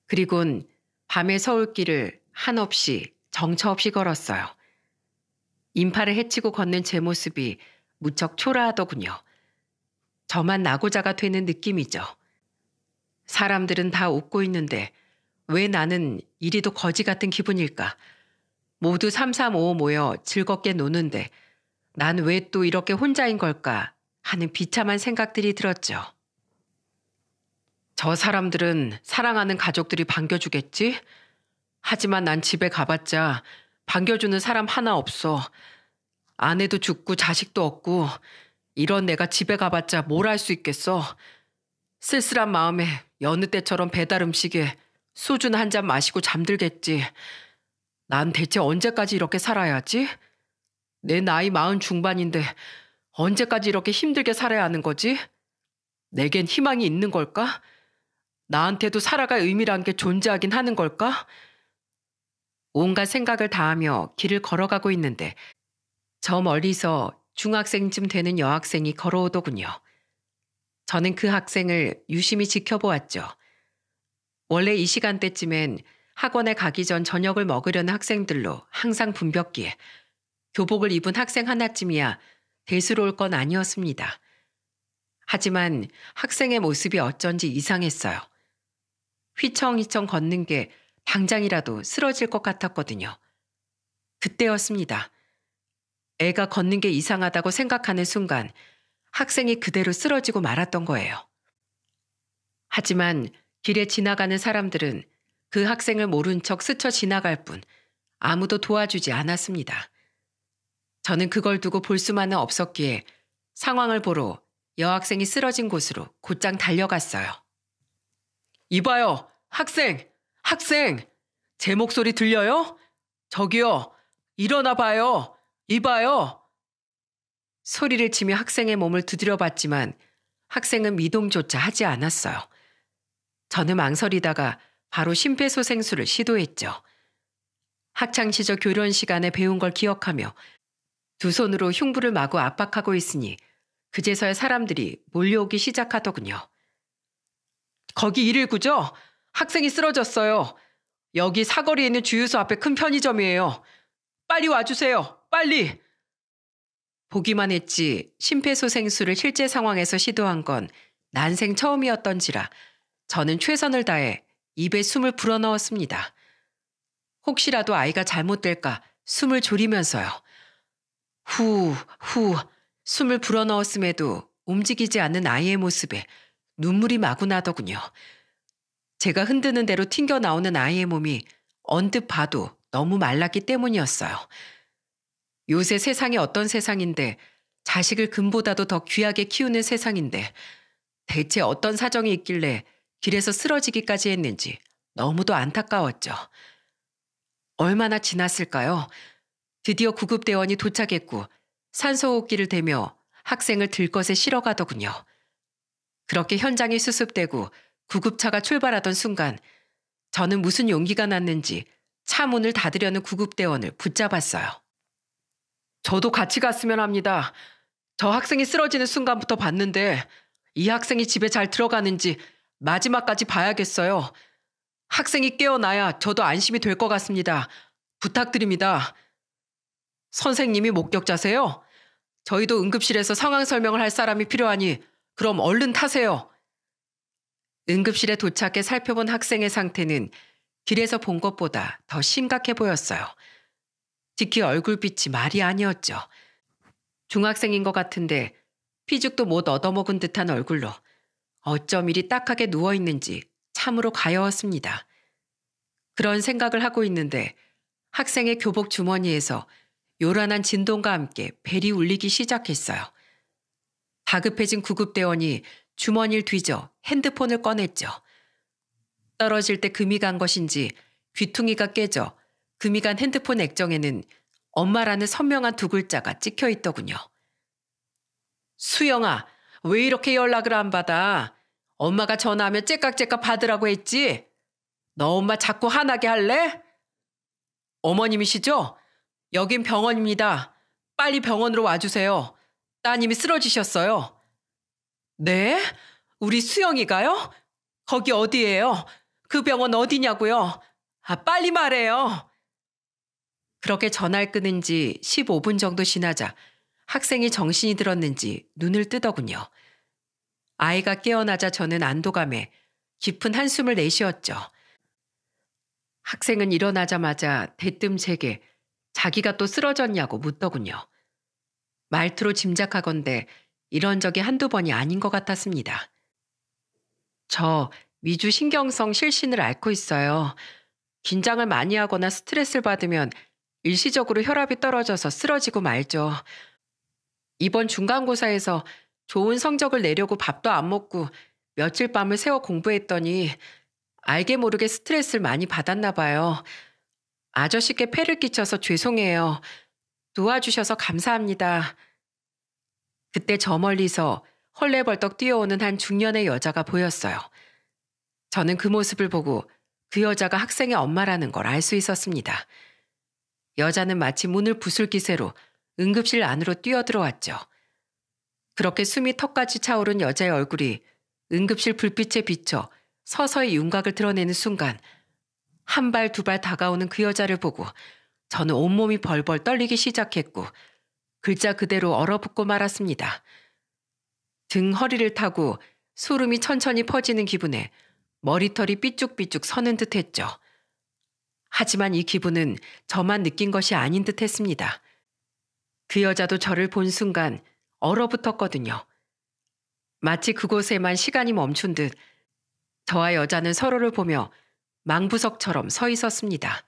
그리곤 밤의 서울길을 한없이 정처 없이 걸었어요. 인파를 헤치고 걷는 제 모습이 무척 초라하더군요. 저만 낙오자가 되는 느낌이죠. 사람들은 다 웃고 있는데 왜 나는 이리도 거지 같은 기분일까? 모두 335 모여 즐겁게 노는데 난 왜 또 이렇게 혼자인 걸까 하는 비참한 생각들이 들었죠. 저 사람들은 사랑하는 가족들이 반겨주겠지? 하지만 난 집에 가봤자 반겨주는 사람 하나 없어. 아내도 죽고 자식도 없고 이런 내가 집에 가봤자 뭘 할 수 있겠어. 쓸쓸한 마음에 여느 때처럼 배달 음식에 소주나 한 잔 마시고 잠들겠지. 난 대체 언제까지 이렇게 살아야지? 내 나이 40 중반인데 언제까지 이렇게 힘들게 살아야 하는 거지? 내겐 희망이 있는 걸까? 나한테도 살아갈 의미란 게 존재하긴 하는 걸까? 온갖 생각을 다하며 길을 걸어가고 있는데 저 멀리서 중학생쯤 되는 여학생이 걸어오더군요. 저는 그 학생을 유심히 지켜보았죠. 원래 이 시간대쯤엔 학원에 가기 전 저녁을 먹으려는 학생들로 항상 붐볐기에 교복을 입은 학생 하나쯤이야 대수로울 건 아니었습니다. 하지만 학생의 모습이 어쩐지 이상했어요. 휘청휘청 걷는 게 당장이라도 쓰러질 것 같았거든요. 그때였습니다. 애가 걷는 게 이상하다고 생각하는 순간 학생이 그대로 쓰러지고 말았던 거예요. 하지만 길에 지나가는 사람들은 그 학생을 모른 척 스쳐 지나갈 뿐 아무도 도와주지 않았습니다. 저는 그걸 두고 볼 수만은 없었기에 상황을 보러 여학생이 쓰러진 곳으로 곧장 달려갔어요. 이봐요, 학생! 학생! 제 목소리 들려요? 저기요, 일어나 봐요. 이봐요. 소리를 치며 학생의 몸을 두드려 봤지만 학생은 미동조차 하지 않았어요. 저는 망설이다가 바로 심폐소생술을 시도했죠. 학창시절 교련 시간에 배운 걸 기억하며 두 손으로 흉부를 마구 압박하고 있으니 그제서야 사람들이 몰려오기 시작하더군요. 거기 119죠? 학생이 쓰러졌어요. 여기 사거리에 있는 주유소 앞에 큰 편의점이에요. 빨리 와주세요. 빨리. 보기만 했지 심폐소생술을 실제 상황에서 시도한 건 난생 처음이었던지라 저는 최선을 다해 입에 숨을 불어넣었습니다. 혹시라도 아이가 잘못될까 숨을 졸이면서요. 후 숨을 불어넣었음에도 움직이지 않는 아이의 모습에 눈물이 마구 나더군요. 제가 흔드는 대로 튕겨 나오는 아이의 몸이 언뜻 봐도 너무 말랐기 때문이었어요. 요새 세상이 어떤 세상인데 자식을 금보다도 더 귀하게 키우는 세상인데 대체 어떤 사정이 있길래 길에서 쓰러지기까지 했는지 너무도 안타까웠죠. 얼마나 지났을까요? 드디어 구급대원이 도착했고 산소호흡기를 대며 학생을 들것에 실어가더군요. 그렇게 현장이 수습되고 구급차가 출발하던 순간 저는 무슨 용기가 났는지 차 문을 닫으려는 구급대원을 붙잡았어요. 저도 같이 갔으면 합니다. 저 학생이 쓰러지는 순간부터 봤는데 이 학생이 집에 잘 들어가는지 마지막까지 봐야겠어요. 학생이 깨어나야 저도 안심이 될 것 같습니다. 부탁드립니다. 선생님이 목격자세요? 저희도 응급실에서 상황 설명을 할 사람이 필요하니 그럼 얼른 타세요. 응급실에 도착해 살펴본 학생의 상태는 길에서 본 것보다 더 심각해 보였어요. 특히 얼굴빛이 말이 아니었죠. 중학생인 것 같은데 피죽도 못 얻어먹은 듯한 얼굴로 어쩜 이리 딱하게 누워있는지 참으로 가여웠습니다. 그런 생각을 하고 있는데 학생의 교복 주머니에서 요란한 진동과 함께 벨이 울리기 시작했어요. 다급해진 구급대원이 주머니를 뒤져 핸드폰을 꺼냈죠. 떨어질 때 금이 간 것인지 귀퉁이가 깨져 금이 간 핸드폰 액정에는 엄마라는 선명한 두 글자가 찍혀 있더군요. 수영아, 왜 이렇게 연락을 안 받아? 엄마가 전화하면 째깍째깍 받으라고 했지? 너 엄마 자꾸 화나게 할래? 어머님이시죠? 여긴 병원입니다. 빨리 병원으로 와주세요. 따님이 쓰러지셨어요. 네? 우리 수영이가요? 거기 어디예요? 그 병원 어디냐고요? 빨리 말해요. 그렇게 전화를 끊은 지 15분 정도 지나자 학생이 정신이 들었는지 눈을 뜨더군요. 아이가 깨어나자 저는 안도감에 깊은 한숨을 내쉬었죠. 학생은 일어나자마자 대뜸 제게 자기가 또 쓰러졌냐고 묻더군요. 말투로 짐작하건대 이런 적이 한두 번이 아닌 것 같았습니다. 저 미주신경성 실신을 앓고 있어요. 긴장을 많이 하거나 스트레스를 받으면 일시적으로 혈압이 떨어져서 쓰러지고 말죠. 이번 중간고사에서 좋은 성적을 내려고 밥도 안 먹고 며칠 밤을 새워 공부했더니 알게 모르게 스트레스를 많이 받았나 봐요. 아저씨께 폐를 끼쳐서 죄송해요. 도와주셔서 감사합니다. 그때 저 멀리서 헐레벌떡 뛰어오는 한 중년의 여자가 보였어요. 저는 그 모습을 보고 그 여자가 학생의 엄마라는 걸 알 수 있었습니다. 여자는 마치 문을 부술 기세로 응급실 안으로 뛰어들어왔죠. 그렇게 숨이 턱까지 차오른 여자의 얼굴이 응급실 불빛에 비쳐 서서히 윤곽을 드러내는 순간 한 발 두 발 다가오는 그 여자를 보고 저는 온몸이 벌벌 떨리기 시작했고 글자 그대로 얼어붙고 말았습니다. 등 허리를 타고 소름이 천천히 퍼지는 기분에 머리털이 삐쭉삐쭉 서는 듯 했죠. 하지만 이 기분은 저만 느낀 것이 아닌 듯 했습니다. 그 여자도 저를 본 순간 얼어붙었거든요. 마치 그곳에만 시간이 멈춘 듯 저와 여자는 서로를 보며 망부석처럼 서 있었습니다.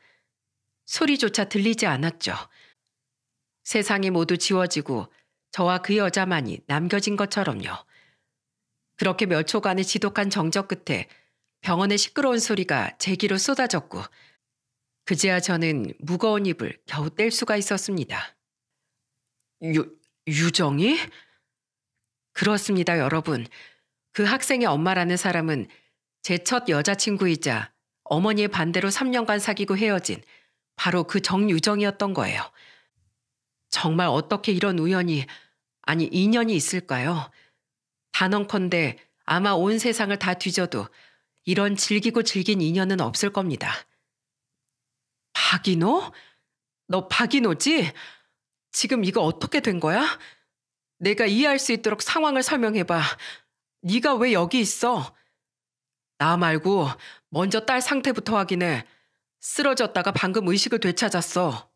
소리조차 들리지 않았죠. 세상이 모두 지워지고 저와 그 여자만이 남겨진 것처럼요. 그렇게 몇 초간의 지독한 정적 끝에 병원의 시끄러운 소리가 제 귀로 쏟아졌고 그제야 저는 무거운 입을 겨우 뗄 수가 있었습니다. 유정이? 그렇습니다, 여러분. 그 학생의 엄마라는 사람은 제 첫 여자친구이자 어머니의 반대로 3년간 사귀고 헤어진 바로 그 정유정이었던 거예요. 정말 어떻게 이런 우연이, 아니 인연이 있을까요? 단언컨대 아마 온 세상을 다 뒤져도 이런 질기고 질긴 인연은 없을 겁니다. 박인호? 너 박인호지? 지금 이거 어떻게 된 거야? 내가 이해할 수 있도록 상황을 설명해봐. 네가 왜 여기 있어? 나 말고 먼저 딸 상태부터 확인해. 쓰러졌다가 방금 의식을 되찾았어.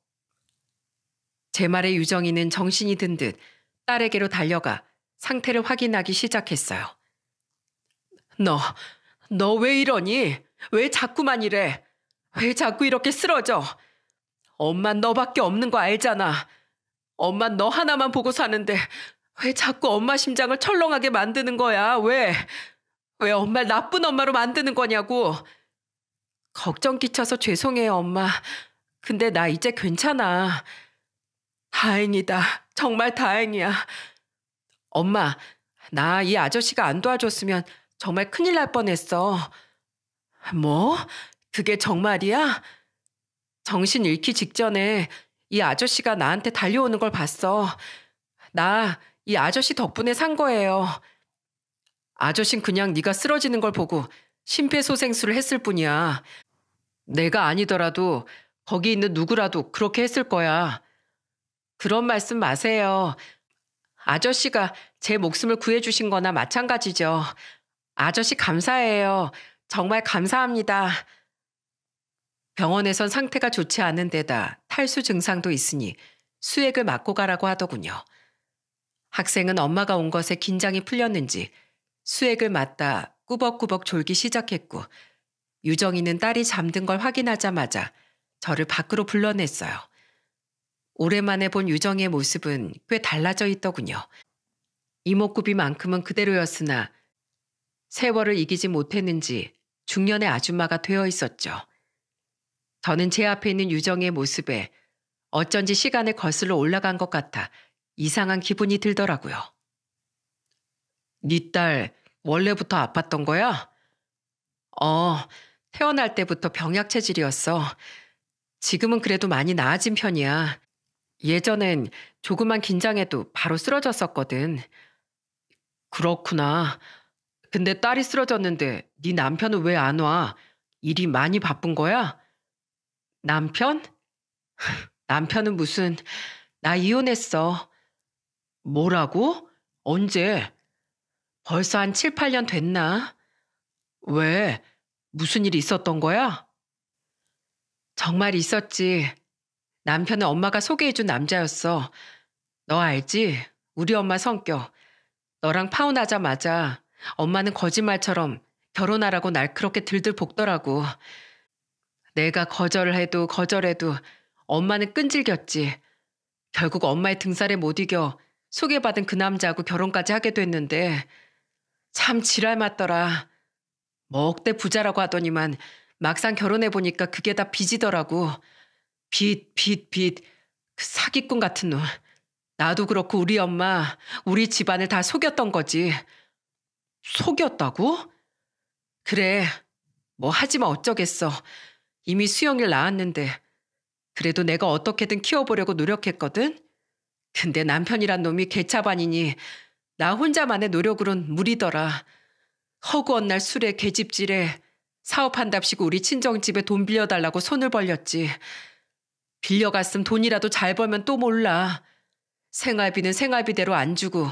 제 말에 유정이는 정신이 든 듯 딸에게로 달려가 상태를 확인하기 시작했어요. 너 왜 이러니? 왜 자꾸만 이래? 왜 자꾸 이렇게 쓰러져? 엄만 너밖에 없는 거 알잖아. 엄마 너 하나만 보고 사는데 왜 자꾸 엄마 심장을 철렁하게 만드는 거야? 왜? 왜 엄마를 나쁜 엄마로 만드는 거냐고. 걱정 끼쳐서 죄송해요, 엄마. 근데 나 이제 괜찮아. 다행이다. 정말 다행이야. 엄마, 나 이 아저씨가 안 도와줬으면 정말 큰일 날 뻔했어. 뭐? 그게 정말이야? 정신 잃기 직전에 이 아저씨가 나한테 달려오는 걸 봤어. 나 이 아저씨 덕분에 산 거예요. 아저씨는 그냥 네가 쓰러지는 걸 보고 심폐소생술을 했을 뿐이야. 내가 아니더라도 거기 있는 누구라도 그렇게 했을 거야. 그런 말씀 마세요. 아저씨가 제 목숨을 구해주신 거나 마찬가지죠. 아저씨 감사해요. 정말 감사합니다. 병원에선 상태가 좋지 않은 데다 탈수 증상도 있으니 수액을 맞고 가라고 하더군요. 학생은 엄마가 온 것에 긴장이 풀렸는지 수액을 맞다 꾸벅꾸벅 졸기 시작했고 유정이는 딸이 잠든 걸 확인하자마자 저를 밖으로 불러냈어요. 오랜만에 본 유정이의 모습은 꽤 달라져 있더군요. 이목구비만큼은 그대로였으나 세월을 이기지 못했는지 중년의 아줌마가 되어 있었죠. 저는 제 앞에 있는 유정이의 모습에 어쩐지 시간에 거슬러 올라간 것 같아 이상한 기분이 들더라고요. 네 딸 원래부터 아팠던 거야? 태어날 때부터 병약 체질이었어. 지금은 그래도 많이 나아진 편이야. 예전엔 조금만 긴장해도 바로 쓰러졌었거든. 그렇구나. 근데 딸이 쓰러졌는데 네 남편은 왜 안 와? 일이 많이 바쁜 거야? 남편? 남편은 무슨, 나 이혼했어. 뭐라고? 언제? 벌써 한 7, 8년 됐나? 왜? 무슨 일이 있었던 거야? 정말 있었지. 남편은 엄마가 소개해준 남자였어. 너 알지? 우리 엄마 성격. 너랑 파혼하자마자 엄마는 거짓말처럼 결혼하라고 날 그렇게 들들 볶더라고. 내가 거절을 해도 거절해도 엄마는 끈질겼지. 결국 엄마의 등살에 못 이겨 소개받은 그 남자하고 결혼까지 하게 됐는데 참 지랄 맞더라. 뭐 억대 부자라고 하더니만 막상 결혼해보니까 그게 다 빚이더라고. 빚. 그 사기꾼 같은 놈. 나도 그렇고 우리 엄마, 우리 집안을 다 속였던 거지. 속였다고? 그래. 뭐 하지마 어쩌겠어. 이미 수영이를 낳았는데. 그래도 내가 어떻게든 키워보려고 노력했거든. 근데 남편이란 놈이 개차반이니 나 혼자만의 노력으론 무리더라. 허구한 날 술에 계집질에 사업한답시고 우리 친정집에 돈 빌려달라고 손을 벌렸지. 빌려갔음 돈이라도 잘 벌면 또 몰라. 생활비는 생활비대로 안 주고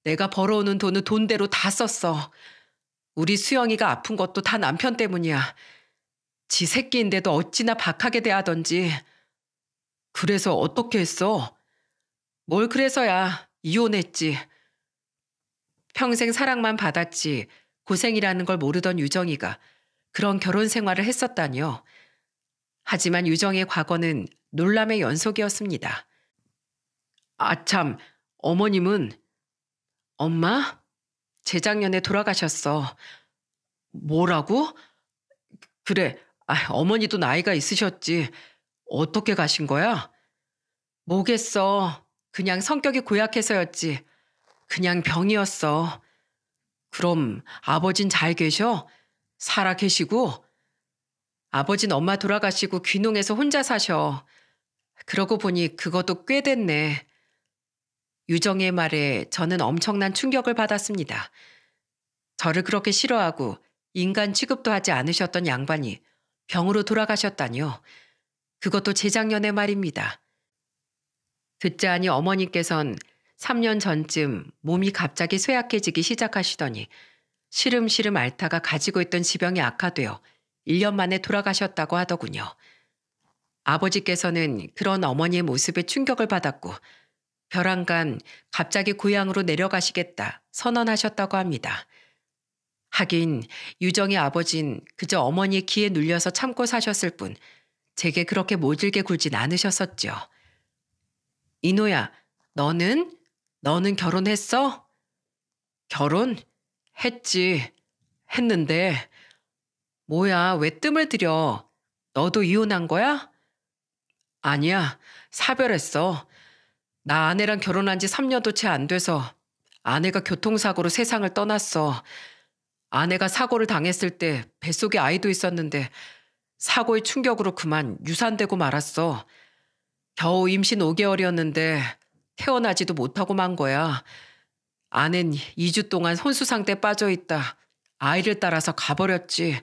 내가 벌어오는 돈은 돈대로 다 썼어. 우리 수영이가 아픈 것도 다 남편 때문이야. 지 새끼인데도 어찌나 박하게 대하던지. 그래서 어떻게 했어? 뭘 그래서야. 이혼했지. 평생 사랑만 받았지 고생이라는 걸 모르던 유정이가 그런 결혼 생활을 했었다니요. 하지만 유정의 과거는 놀람의 연속이었습니다. 아참, 어머님은? 엄마? 재작년에 돌아가셨어. 뭐라고? 그래, 어머니도 나이가 있으셨지. 어떻게 가신 거야? 뭐겠어. 그냥 성격이 고약해서였지. 그냥 병이었어. 그럼 아버진 잘 계셔? 살아 계시고? 아버진 엄마 돌아가시고 귀농해서 혼자 사셔. 그러고 보니 그것도 꽤 됐네. 유정의 말에 저는 엄청난 충격을 받았습니다. 저를 그렇게 싫어하고 인간 취급도 하지 않으셨던 양반이 병으로 돌아가셨다니요. 그것도 재작년의 말입니다. 듣자하니 어머니께선 3년 전쯤 몸이 갑자기 쇠약해지기 시작하시더니 시름시름 앓다가 가지고 있던 지병이 악화되어 1년 만에 돌아가셨다고 하더군요. 아버지께서는 그런 어머니의 모습에 충격을 받았고 벼랑간 갑자기 고향으로 내려가시겠다 선언하셨다고 합니다. 하긴 유정의 아버진 그저 어머니의 기에 눌려서 참고 사셨을 뿐 제게 그렇게 모질게 굴진 않으셨었죠. 이노야, 너는? 너는 결혼했어? 결혼? 했지. 했는데. 뭐야, 왜 뜸을 들여? 너도 이혼한 거야? 아니야, 사별했어. 나 아내랑 결혼한 지 3년도 채 안 돼서 아내가 교통사고로 세상을 떠났어. 아내가 사고를 당했을 때 뱃속에 아이도 있었는데 사고의 충격으로 그만 유산되고 말았어. 겨우 임신 5개월이었는데 태어나지도 못하고 만 거야. 아낸 2주 동안 혼수 상태에 빠져 있다 아이를 따라서 가버렸지.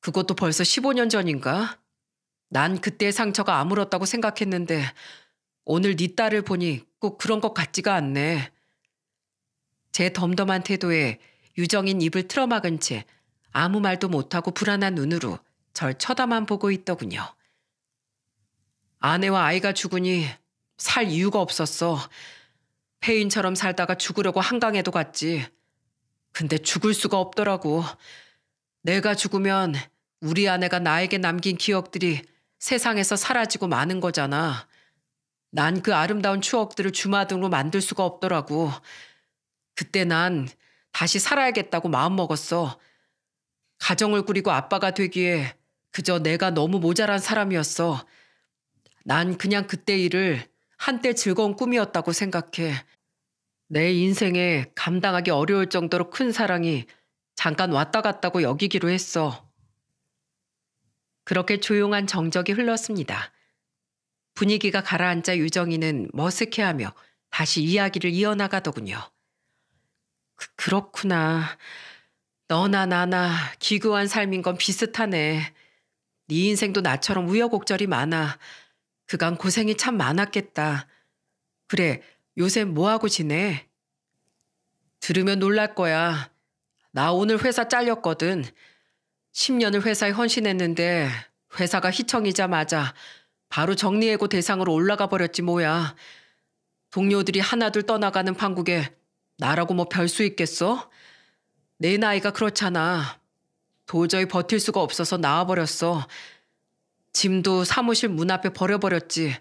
그것도 벌써 15년 전인가? 난 그때의 상처가 아물었다고 생각했는데 오늘 네 딸을 보니 꼭 그런 것 같지가 않네. 제 덤덤한 태도에 유정인 입을 틀어막은 채 아무 말도 못하고 불안한 눈으로 절 쳐다만 보고 있더군요. 아내와 아이가 죽으니 살 이유가 없었어. 폐인처럼 살다가 죽으려고 한강에도 갔지. 근데 죽을 수가 없더라고. 내가 죽으면 우리 아내가 나에게 남긴 기억들이 세상에서 사라지고 마는 거잖아. 난 그 아름다운 추억들을 주마등으로 만들 수가 없더라고. 그때 난 다시 살아야겠다고 마음먹었어. 가정을 꾸리고 아빠가 되기에 그저 내가 너무 모자란 사람이었어. 난 그냥 그때 일을 한때 즐거운 꿈이었다고 생각해. 내 인생에 감당하기 어려울 정도로 큰 사랑이 잠깐 왔다 갔다고 여기기로 했어. 그렇게 조용한 정적이 흘렀습니다. 분위기가 가라앉자 유정이는 머쓱해하며 다시 이야기를 이어나가더군요. 그렇구나. 너나 나나 기구한 삶인 건 비슷하네. 네 인생도 나처럼 우여곡절이 많아. 그간 고생이 참 많았겠다. 그래, 요새 뭐하고 지내? 들으면 놀랄 거야. 나 오늘 회사 잘렸거든. 10년을 회사에 헌신했는데 회사가 휘청이자마자 바로 정리해고 대상으로 올라가 버렸지 뭐야. 동료들이 하나둘 떠나가는 판국에 나라고 뭐 별 수 있겠어? 내 나이가 그렇잖아. 도저히 버틸 수가 없어서 나와버렸어. 짐도 사무실 문 앞에 버려버렸지.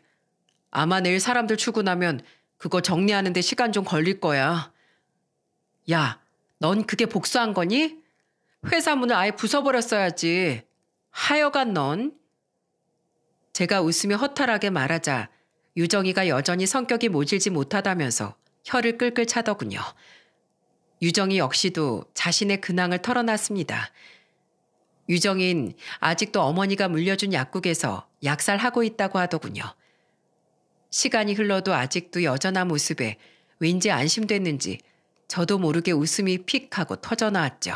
아마 내일 사람들 출근하면 그거 정리하는 데 시간 좀 걸릴 거야. 야, 넌 그게 복수한 거니? 회사 문을 아예 부숴버렸어야지. 하여간 넌. 제가 웃으며 허탈하게 말하자 유정이가 여전히 성격이 모질지 못하다면서 혀를 끌끌 차더군요. 유정이 역시도 자신의 근황을 털어놨습니다. 유정인 아직도 어머니가 물려준 약국에서 약살하고 있다고 하더군요. 시간이 흘러도 아직도 여전한 모습에 왠지 안심됐는지 저도 모르게 웃음이 픽 하고 터져나왔죠.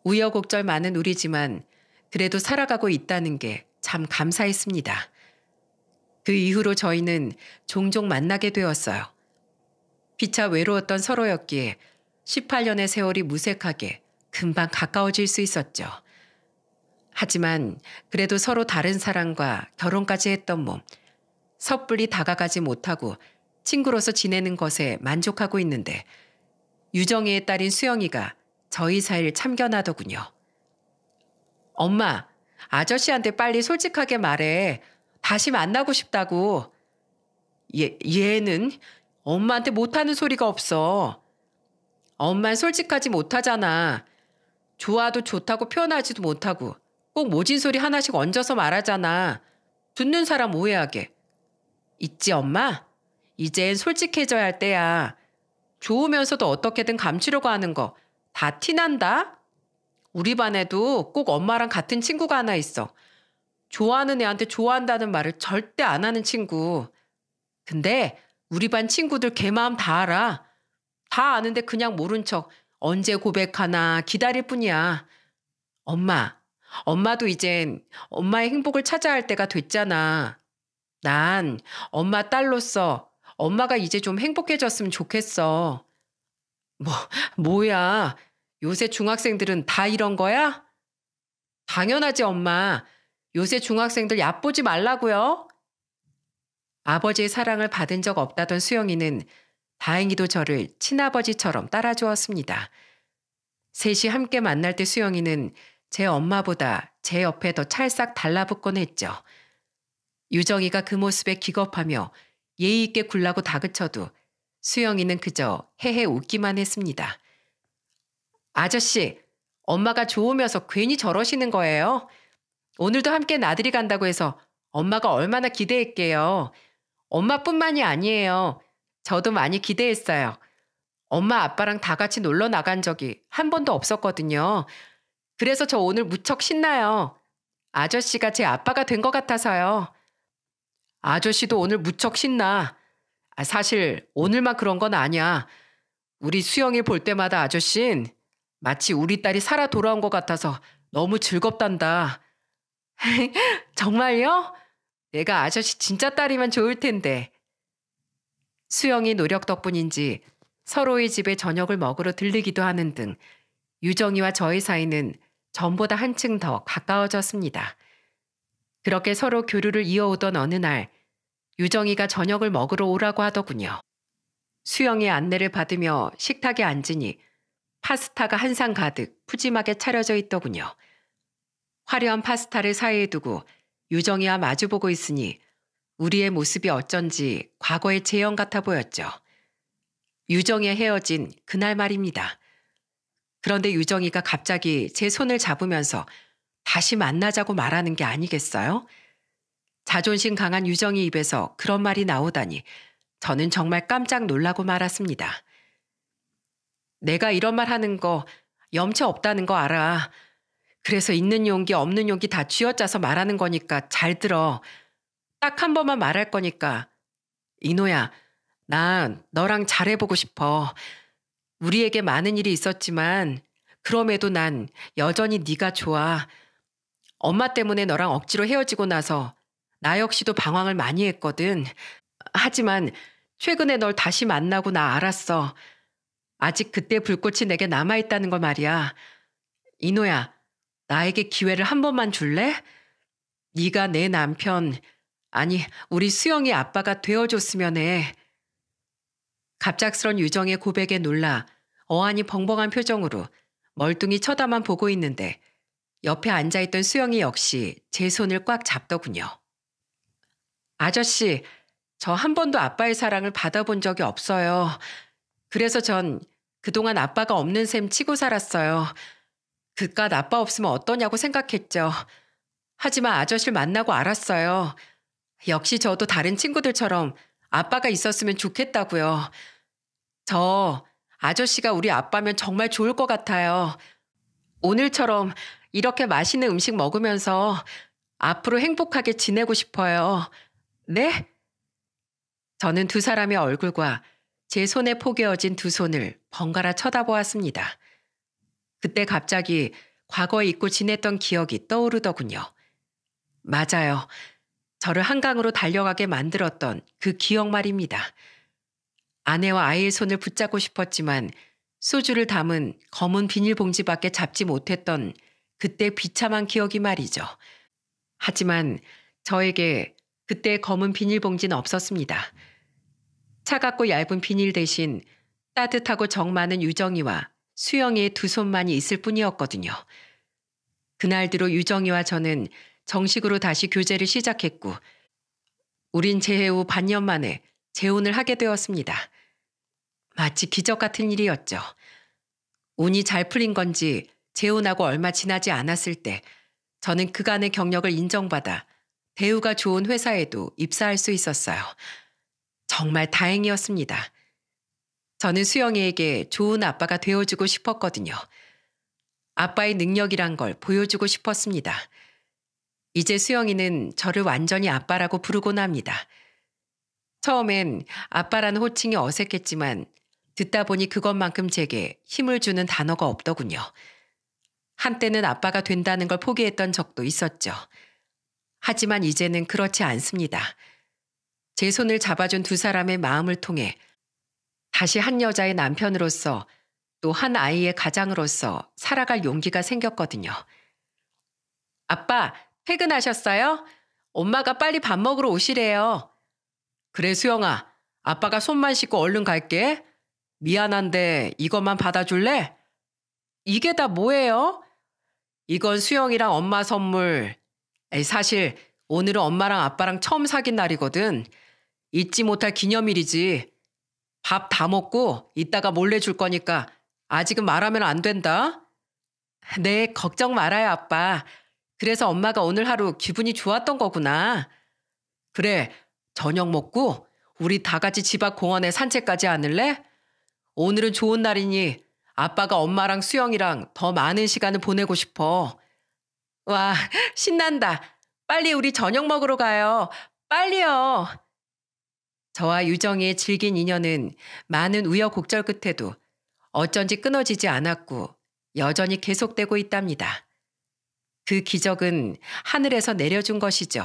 우여곡절 많은 우리지만 그래도 살아가고 있다는 게 참 감사했습니다. 그 이후로 저희는 종종 만나게 되었어요. 피차 외로웠던 서로였기에 18년의 세월이 무색하게 금방 가까워질 수 있었죠. 하지만 그래도 서로 다른 사람과 결혼까지 했던 몸, 섣불리 다가가지 못하고 친구로서 지내는 것에 만족하고 있는데 유정이의 딸인 수영이가 저희 사이를 참견하더군요. 엄마, 아저씨한테 빨리 솔직하게 말해. 다시 만나고 싶다고. 얘는 엄마한테 못하는 소리가 없어. 엄만 솔직하지 못하잖아. 좋아도 좋다고 표현하지도 못하고 꼭 모진 소리 하나씩 얹어서 말하잖아. 듣는 사람 오해하게. 있지 엄마? 이젠 솔직해져야 할 때야. 좋으면서도 어떻게든 감추려고 하는 거 다 티난다? 우리 반에도 꼭 엄마랑 같은 친구가 하나 있어. 좋아하는 애한테 좋아한다는 말을 절대 안 하는 친구. 근데 우리 반 친구들 걔 마음 다 알아. 다 아는데 그냥 모른 척 언제 고백하나 기다릴 뿐이야. 엄마도 이젠 엄마의 행복을 찾아야 할 때가 됐잖아. 난 엄마 딸로서 엄마가 이제 좀 행복해졌으면 좋겠어. 뭐야? 요새 중학생들은 다 이런 거야? 당연하지, 엄마. 요새 중학생들 얕보지 말라고요. 아버지의 사랑을 받은 적 없다던 수영이는 다행히도 저를 친아버지처럼 따라주었습니다. 셋이 함께 만날 때 수영이는 제 엄마보다 제 옆에 더 찰싹 달라붙곤 했죠. 유정이가 그 모습에 기겁하며 예의 있게 굴라고 다그쳐도 수영이는 그저 헤헤 웃기만 했습니다. 아저씨, 엄마가 좋으면서 괜히 저러시는 거예요. 오늘도 함께 나들이 간다고 해서 엄마가 얼마나 기대했게요. 엄마뿐만이 아니에요. 저도 많이 기대했어요. 엄마 아빠랑 다 같이 놀러 나간 적이 한 번도 없었거든요. 그래서 저 오늘 무척 신나요. 아저씨가 제 아빠가 된 것 같아서요. 아저씨도 오늘 무척 신나. 사실 오늘만 그런 건 아니야. 우리 수영이 볼 때마다 아저씨는 마치 우리 딸이 살아 돌아온 것 같아서 너무 즐겁단다. 정말요? 내가 아저씨 진짜 딸이면 좋을 텐데. 수영이 노력 덕분인지 서로의 집에 저녁을 먹으러 들르기도 하는 등 유정이와 저의 사이는 전보다 한층 더 가까워졌습니다. 그렇게 서로 교류를 이어오던 어느 날 유정이가 저녁을 먹으러 오라고 하더군요. 수영의 안내를 받으며 식탁에 앉으니 파스타가 한 상 가득 푸짐하게 차려져 있더군요. 화려한 파스타를 사이에 두고 유정이와 마주보고 있으니 우리의 모습이 어쩐지 과거의 재현 같아 보였죠. 유정이와 헤어진 그날 말입니다. 그런데 유정이가 갑자기 제 손을 잡으면서 다시 만나자고 말하는 게 아니겠어요? 자존심 강한 유정이 입에서 그런 말이 나오다니 저는 정말 깜짝 놀라고 말았습니다. 내가 이런 말 하는 거 염치 없다는 거 알아. 그래서 있는 용기 없는 용기 다 쥐어짜서 말하는 거니까 잘 들어. 딱 한 번만 말할 거니까. 이노야, 난 너랑 잘해보고 싶어. 우리에게 많은 일이 있었지만 그럼에도 난 여전히 네가 좋아. 엄마 때문에 너랑 억지로 헤어지고 나서 나 역시도 방황을 많이 했거든. 하지만 최근에 널 다시 만나고 나 알았어. 아직 그때 불꽃이 내게 남아있다는 걸 말이야. 이노야, 나에게 기회를 한 번만 줄래? 네가 내 남편, 아니 우리 수영이 아빠가 되어줬으면 해. 갑작스런 유정의 고백에 놀라 어안이 벙벙한 표정으로 멀뚱히 쳐다만 보고 있는데 옆에 앉아있던 수영이 역시 제 손을 꽉 잡더군요. 아저씨, 저 한 번도 아빠의 사랑을 받아본 적이 없어요. 그래서 전 그동안 아빠가 없는 셈 치고 살았어요. 그깟 아빠 없으면 어떠냐고 생각했죠. 하지만 아저씨를 만나고 알았어요. 역시 저도 다른 친구들처럼 아빠가 있었으면 좋겠다고요. 저 아저씨가 우리 아빠면 정말 좋을 것 같아요. 오늘처럼 이렇게 맛있는 음식 먹으면서 앞으로 행복하게 지내고 싶어요. 네? 저는 두 사람의 얼굴과 제 손에 포개어진 두 손을 번갈아 쳐다보았습니다. 그때 갑자기 과거에 잊고 지냈던 기억이 떠오르더군요. 맞아요. 저를 한강으로 달려가게 만들었던 그 기억 말입니다. 아내와 아이의 손을 붙잡고 싶었지만 소주를 담은 검은 비닐봉지밖에 잡지 못했던 그때 비참한 기억이 말이죠. 하지만 저에게 그때 검은 비닐봉지는 없었습니다. 차갑고 얇은 비닐 대신 따뜻하고 정 많은 유정이와 수영이의 두 손만이 있을 뿐이었거든요. 그날 뒤로 유정이와 저는 정식으로 다시 교제를 시작했고 우린 재해 후 반년 만에 재혼을 하게 되었습니다. 마치 기적 같은 일이었죠. 운이 잘 풀린 건지 재혼하고 얼마 지나지 않았을 때 저는 그간의 경력을 인정받아 대우가 좋은 회사에도 입사할 수 있었어요. 정말 다행이었습니다. 저는 수영이에게 좋은 아빠가 되어주고 싶었거든요. 아빠의 능력이란 걸 보여주고 싶었습니다. 이제 수영이는 저를 완전히 아빠라고 부르곤 합니다. 처음엔 아빠라는 호칭이 어색했지만 듣다 보니 그것만큼 제게 힘을 주는 단어가 없더군요. 한때는 아빠가 된다는 걸 포기했던 적도 있었죠. 하지만 이제는 그렇지 않습니다. 제 손을 잡아준 두 사람의 마음을 통해 다시 한 여자의 남편으로서 또 한 아이의 가장으로서 살아갈 용기가 생겼거든요. 아빠, 퇴근하셨어요? 엄마가 빨리 밥 먹으러 오시래요. 그래, 수영아. 아빠가 손만 씻고 얼른 갈게. 미안한데 이것만 받아줄래? 이게 다 뭐예요? 이건 수영이랑 엄마 선물. 사실 오늘은 엄마랑 아빠랑 처음 사귄 날이거든. 잊지 못할 기념일이지. 밥 다 먹고 이따가 몰래 줄 거니까 아직은 말하면 안 된다. 네, 걱정 말아요, 아빠. 그래서 엄마가 오늘 하루 기분이 좋았던 거구나. 그래, 저녁 먹고 우리 다 같이 집 앞 공원에 산책까지 않을래? 오늘은 좋은 날이니 아빠가 엄마랑 수영이랑 더 많은 시간을 보내고 싶어. 와, 신난다. 빨리 우리 저녁 먹으러 가요. 빨리요. 저와 유정이의 질긴 인연은 많은 우여곡절 끝에도 어쩐지 끊어지지 않았고 여전히 계속되고 있답니다. 그 기적은 하늘에서 내려준 것이죠.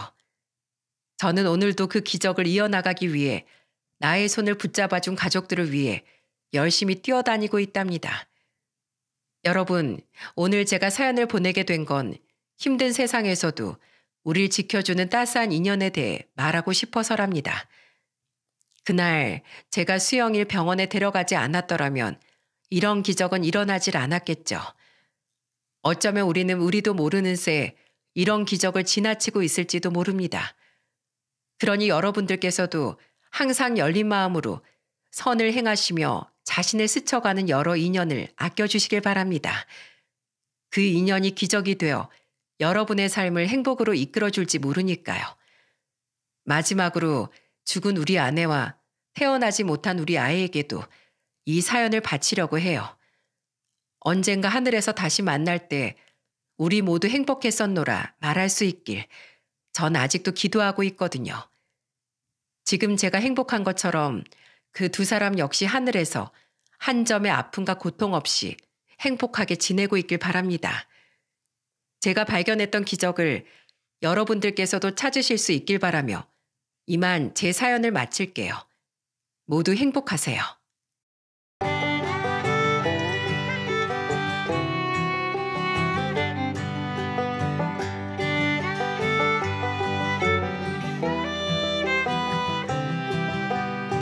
저는 오늘도 그 기적을 이어나가기 위해 나의 손을 붙잡아준 가족들을 위해 열심히 뛰어다니고 있답니다. 여러분, 오늘 제가 사연을 보내게 된 건 힘든 세상에서도 우릴 지켜주는 따스한 인연에 대해 말하고 싶어서랍니다. 그날 제가 수영일 병원에 데려가지 않았더라면 이런 기적은 일어나질 않았겠죠. 어쩌면 우리는 우리도 모르는 새 이런 기적을 지나치고 있을지도 모릅니다. 그러니 여러분들께서도 항상 열린 마음으로 선을 행하시며 자신을 스쳐가는 여러 인연을 아껴주시길 바랍니다. 그 인연이 기적이 되어 여러분의 삶을 행복으로 이끌어줄지 모르니까요. 마지막으로 죽은 우리 아내와 태어나지 못한 우리 아이에게도 이 사연을 바치려고 해요. 언젠가 하늘에서 다시 만날 때 우리 모두 행복했었노라 말할 수 있길 전 아직도 기도하고 있거든요. 지금 제가 행복한 것처럼 그 두 사람 역시 하늘에서 한 점의 아픔과 고통 없이 행복하게 지내고 있길 바랍니다. 제가 발견했던 기적을 여러분들께서도 찾으실 수 있길 바라며 이만 제 사연을 마칠게요. 모두 행복하세요.